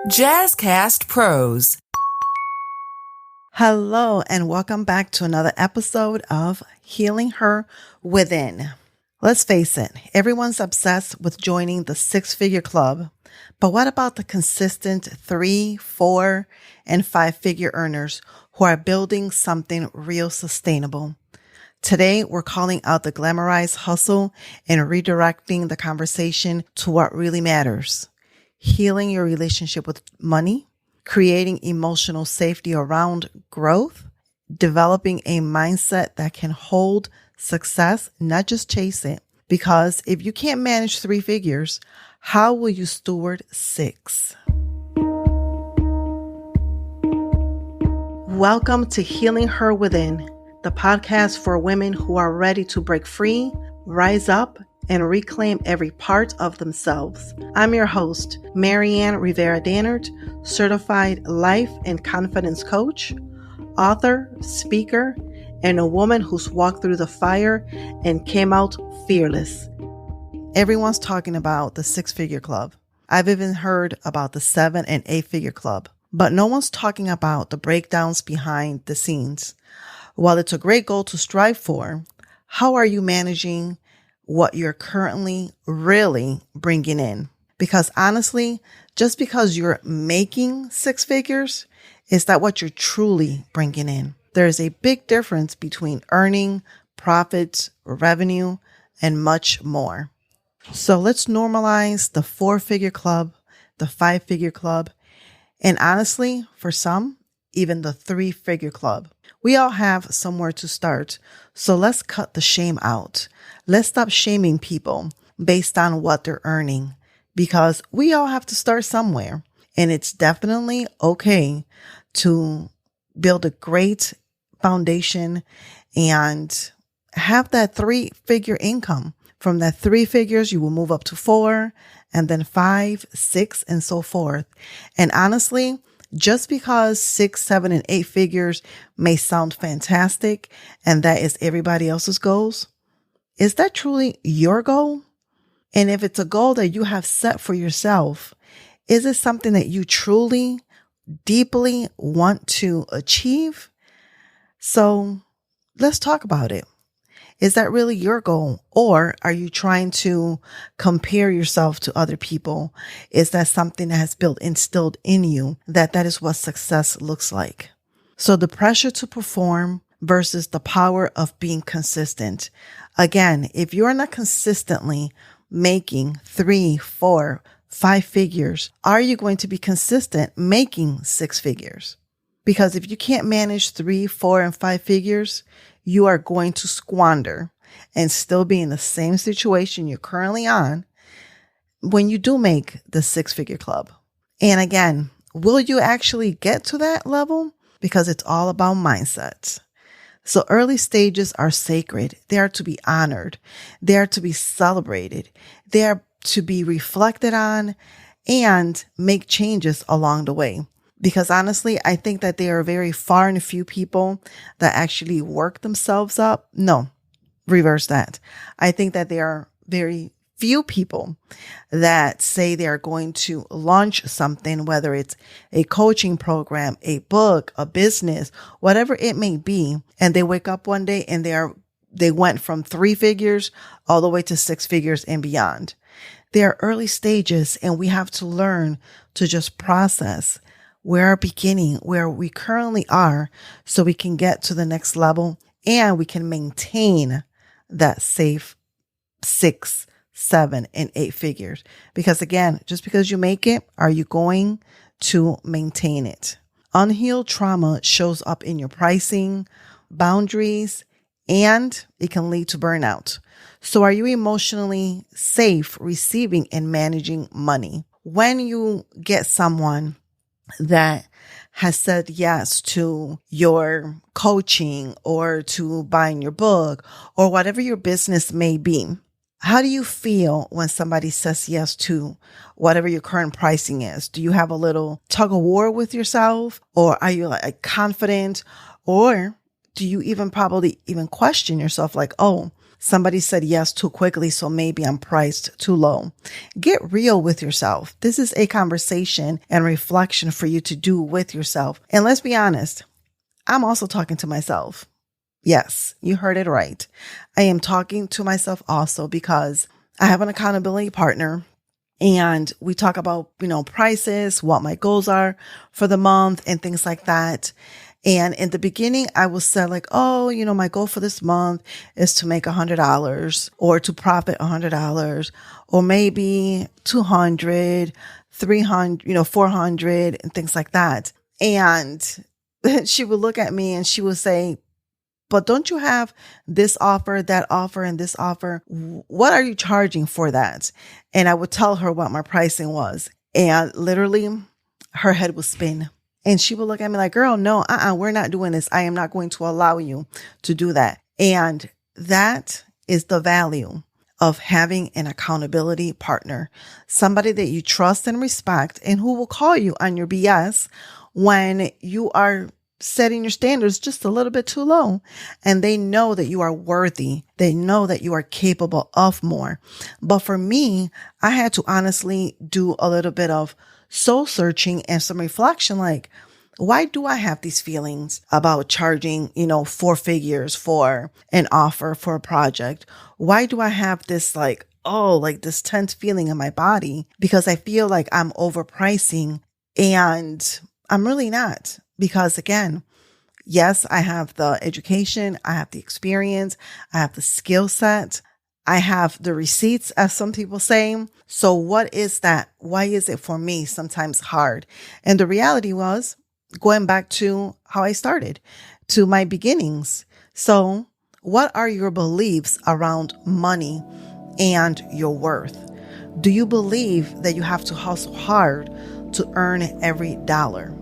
Jazzcast Pros. Hello, and welcome back to another episode of Healing Her Within. Let's face it, everyone's obsessed with joining the six-figure club. But what about the consistent 3, 4, and 5-figure earners who are building something real sustainable? Today, we're calling out the glamorized hustle and redirecting the conversation to what really matters. Healing your relationship with money, creating emotional safety around growth, developing a mindset that can hold success, not just chase it. Because if you can't manage 3 figures, how will you steward 6? Welcome to Healing Her Within, the podcast for women who are ready to break free, rise up, and reclaim every part of themselves. I'm your host, Marianne Rivera-Dannert, certified life and confidence coach, author, speaker, and a woman who's walked through the fire and came out fearless. Everyone's talking about the 6-figure club. I've even heard about the 7 and 8-figure club, but no one's talking about the breakdowns behind the scenes. While it's a great goal to strive for, how are you managing what you're currently really bringing in? Because honestly, just because you're making 6 figures, is that what you're truly bringing in? There's a big difference between earning, profits, revenue, and much more. So let's normalize the 4-figure club, the 5-figure club, and honestly, for some, even the 3-figure club. We all have somewhere to start, so let's cut the shame out. Let's stop shaming people based on what they're earning, because we all have to start somewhere, and it's definitely okay to build a great foundation and have that 3-figure income. From that 3 figures, you will move up to 4 and then 5, 6, and so forth. And honestly, just because 6, 7, and 8 figures may sound fantastic and that is everybody else's goals, is that truly your goal? And if it's a goal that you have set for yourself, is it something that you truly, deeply want to achieve? So let's talk about it. Is that really your goal? Or are you trying to compare yourself to other people? Is that something that has instilled in you that is what success looks like? So the pressure to perform versus the power of being consistent. Again, if you're not consistently making 3, 4, 5 figures, are you going to be consistent making 6 figures? Because if you can't manage 3, 4, and 5 figures, you are going to squander and still be in the same situation you're currently on when you do make the 6-figure club. And again, will you actually get to that level? Because it's all about mindset. So early stages are sacred. They are to be honored. They are to be celebrated. They are to be reflected on and make changes along the way. Because honestly, I think that they are very far and few people that actually work themselves up. No, reverse that. I think that there are very few people that say they are going to launch something, whether it's a coaching program, a book, a business, whatever it may be. And they wake up one day and they went from 3 figures all the way to 6 figures and beyond. They are early stages, and we have to learn to just process where we currently are, so we can get to the next level and we can maintain that safe 6, 7, and 8 figures. Because again, just because you make it, are you going to maintain it? Unhealed trauma shows up in your pricing, boundaries, and it can lead to burnout. So are you emotionally safe receiving and managing money? When you get someone that has said yes to your coaching or to buying your book or whatever your business may be, how do you feel when somebody says yes to whatever your current pricing is? Do you have a little tug of war with yourself, or are you like confident, or do you even probably even question yourself like, oh, Somebody said yes too quickly, so maybe I'm priced too low. Get real with yourself. This is a conversation and reflection for you to do with yourself. And let's be honest, I'm also talking to myself. Yes, you heard it right. I am talking to myself also because I have an accountability partner and we talk about, prices, what my goals are for the month and things like that. And in the beginning, I was said like, oh, my goal for this month is to make $100 or to profit $100 or maybe 200, 300, 400 and things like that. And she would look at me and she would say, but don't you have this offer, that offer, and this offer? What are you charging for that? And I would tell her what my pricing was. And literally her head would spin. And she would look at me like, girl, no, we're not doing this. I am not going to allow you to do that. And that is the value of having an accountability partner, somebody that you trust and respect and who will call you on your BS when you are setting your standards just a little bit too low. And they know that you are worthy. They know that you are capable of more. But for me, I had to honestly do a little bit of soul searching and some reflection, like, why do I have these feelings about charging, 4 figures for an offer for a project? Why do I have this this tense feeling in my body? Because I feel like I'm overpricing and I'm really not. Because again, yes, I have the education, I have the experience, I have the skill set, I have the receipts, as some people say. So what is that? Why is it for me sometimes hard? And the reality was going back to how I started, to my beginnings. So what are your beliefs around money and your worth? Do you believe that you have to hustle hard to earn every dollar?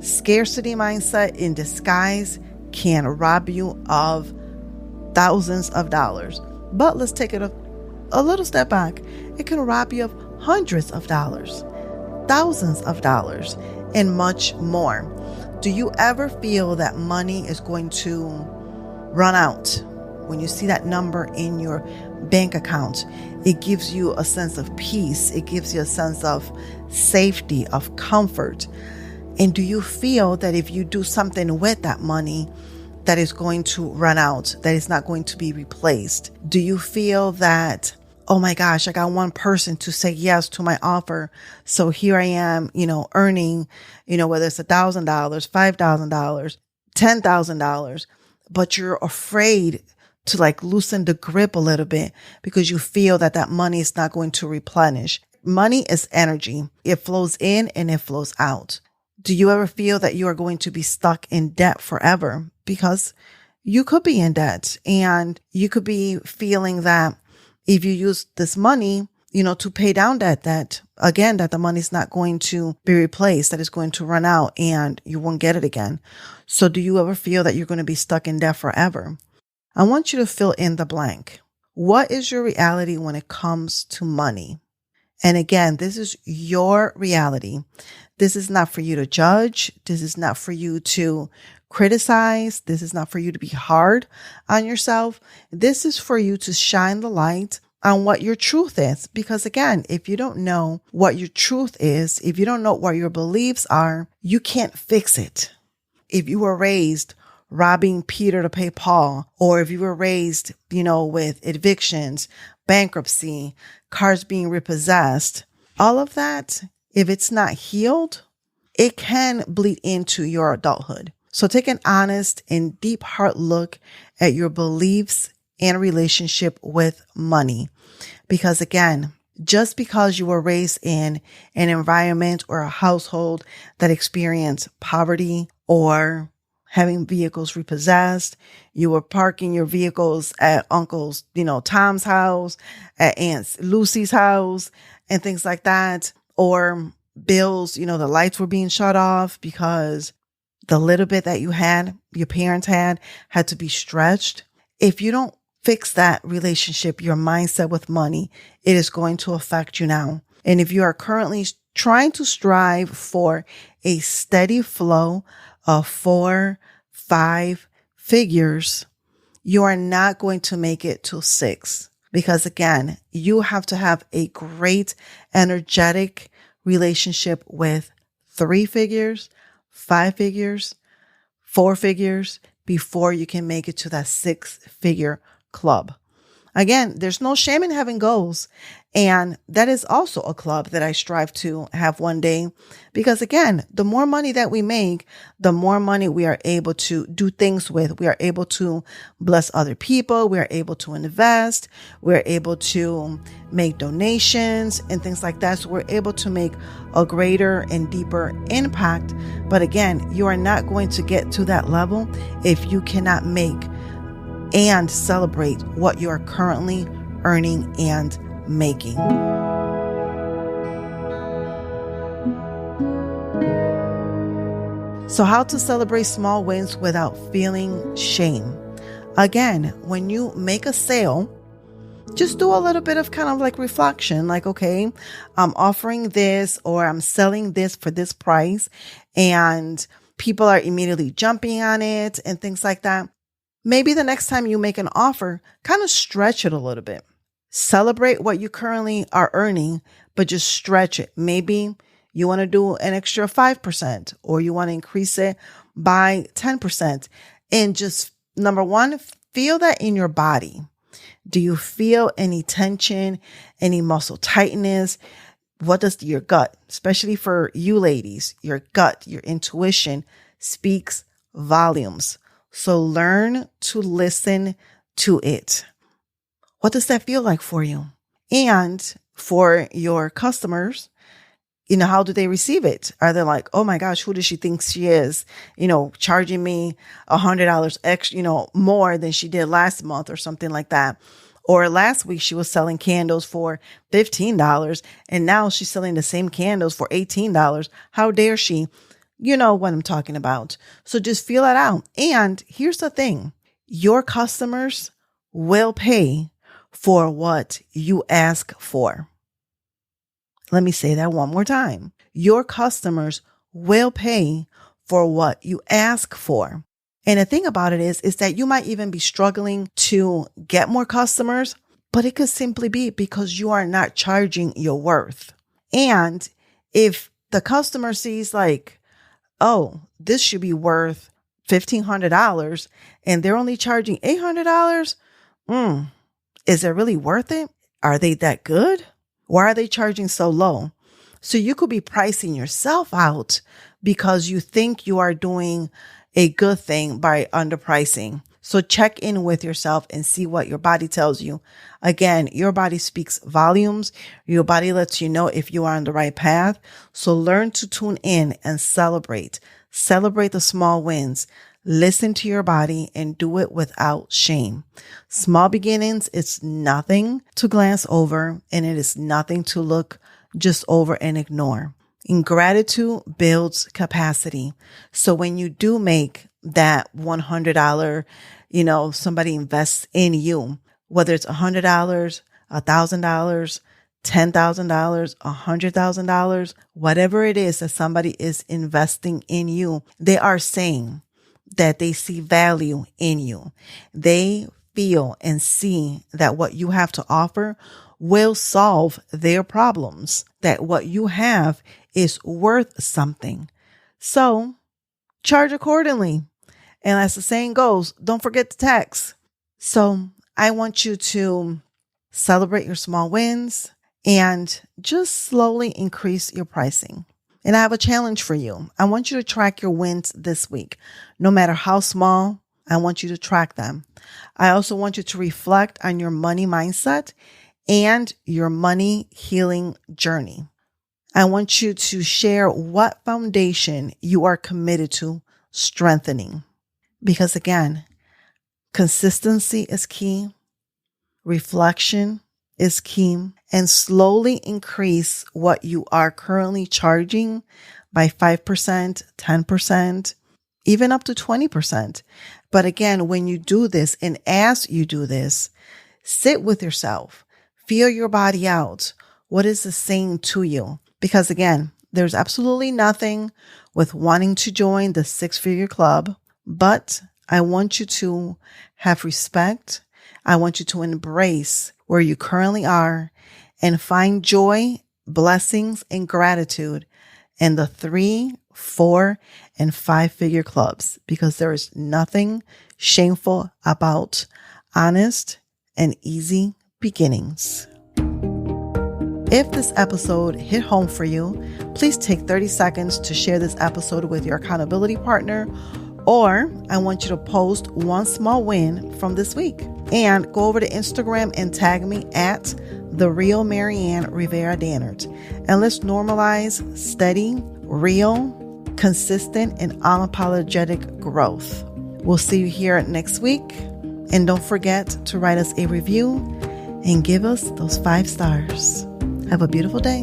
Scarcity mindset in disguise can rob you of thousands of dollars. But let's take it a little step back. It can rob you of hundreds of dollars, thousands of dollars, and much more. Do you ever feel that money is going to run out? When you see that number in your bank account, it gives you a sense of peace. It gives you a sense of safety, of comfort. And do you feel that if you do something with that money, that is going to run out, that is not going to be replaced? Do you feel that, oh my gosh, I got one person to say yes to my offer, so here I am, earning, whether it's $1,000, $5,000, $10,000, but you're afraid to loosen the grip a little bit because you feel that money is not going to replenish. Money is energy. It flows in and it flows out. Do you ever feel that you are going to be stuck in debt forever? Because you could be in debt and you could be feeling that if you use this money, to pay down that debt, again, that the money's not going to be replaced, that it's going to run out and you won't get it again. So do you ever feel that you're going to be stuck in debt forever? I want you to fill in the blank. What is your reality when it comes to money? And again, this is your reality. This is not for you to judge. This is not for you to criticize. This is not for you to be hard on yourself. This is for you to shine the light on what your truth is. Because again, if you don't know what your truth is, if you don't know what your beliefs are, you can't fix it. If you were raised robbing Peter to pay Paul, or if you were raised, with evictions, bankruptcy, cars being repossessed, all of that, if it's not healed, it can bleed into your adulthood. So take an honest and deep heart look at your beliefs and relationship with money. Because again, just because you were raised in an environment or a household that experienced poverty or having vehicles repossessed, you were parking your vehicles at Uncle's, Tom's house, at Aunt Lucy's house, and things like that, or bills, the lights were being shut off because the little bit that your parents had to be stretched. If you don't fix that relationship, your mindset with money, it is going to affect you now. And if you are currently trying to strive for a steady flow of 4, 5 figures, you are not going to make it to 6 because again, you have to have a great energetic relationship with 3 figures, 5 figures, 4 figures before you can make it to that 6-figure club. Again, there's no shame in having goals. And that is also a club that I strive to have one day. Because again, the more money that we make, the more money we are able to do things with. We are able to bless other people. We are able to invest. We're able to make donations and things like that. So we're able to make a greater and deeper impact. But again, you are not going to get to that level if you cannot make and celebrate what you are currently earning and making. So how to celebrate small wins without feeling shame? Again, when you make a sale, just do a little bit of kind of like reflection, like, okay, I'm offering this or I'm selling this for this price and people are immediately jumping on it and things like that. Maybe the next time you make an offer, kind of stretch it a little bit. Celebrate what you currently are earning, but just stretch it. Maybe you want to do an extra 5% or you want to increase it by 10%. And just number one, feel that in your body. Do you feel any tension, any muscle tightness? What does your gut, especially for you ladies, your gut, your intuition speaks volumes. So learn to listen to it. What does that feel like for you? And for your customers, how do they receive it? Are they like, oh my gosh, who does she think she is? Charging me $100 extra, more than she did last month or something like that. Or last week she was selling candles for $15 and now she's selling the same candles for $18. How dare she? You know what I'm talking about. So just feel it out. And here's the thing. Your customers will pay for what you ask for. Let me say that one more time. Your customers will pay for what you ask for. And the thing about it is that you might even be struggling to get more customers, but it could simply be because you are not charging your worth. And if the customer sees like, oh, this should be worth $1,500 and they're only charging $800. Is it really worth it? Are they that good? Why are they charging so low? So you could be pricing yourself out because you think you are doing a good thing by underpricing. So check in with yourself and see what your body tells you. Again, your body speaks volumes. Your body lets you know if you are on the right path. So learn to tune in and celebrate. Celebrate the small wins. Listen to your body and do it without shame. Small beginnings, it's nothing to glance over and it is nothing to look just over and ignore. And gratitude builds capacity. So when you do make that $100, somebody invests in you, whether it's $100, $1,000, $10,000, $100,000, whatever it is that somebody is investing in you, they are saying that they see value in you. They feel and see that what you have to offer will solve their problems, that what you have is worth something. So charge accordingly. And as the saying goes, don't forget the tax. So I want you to celebrate your small wins and just slowly increase your pricing. And I have a challenge for you. I want you to track your wins this week. No matter how small, I want you to track them. I also want you to reflect on your money mindset and your money healing journey. I want you to share what foundation you are committed to strengthening. Because again, consistency is key. Reflection is key. And slowly increase what you are currently charging by 5%, 10%, even up to 20%. But again, when you do this and as you do this, sit with yourself, feel your body out. What is it saying to you? Because again, there's absolutely nothing with wanting to join the 6-figure club, but I want you to have respect. I want you to embrace where you currently are and find joy, blessings, and gratitude in the 3, 4, and 5-figure clubs, because there is nothing shameful about honest and easy beginnings. If this episode hit home for you, please take 30 seconds to share this episode with your accountability partner, or I want you to post one small win from this week. And go over to Instagram and tag me at The Real Marianne Rivera Dannert. And let's normalize steady, real, consistent, and unapologetic growth. We'll see you here next week. And don't forget to write us a review and give us those 5 stars. Have a beautiful day.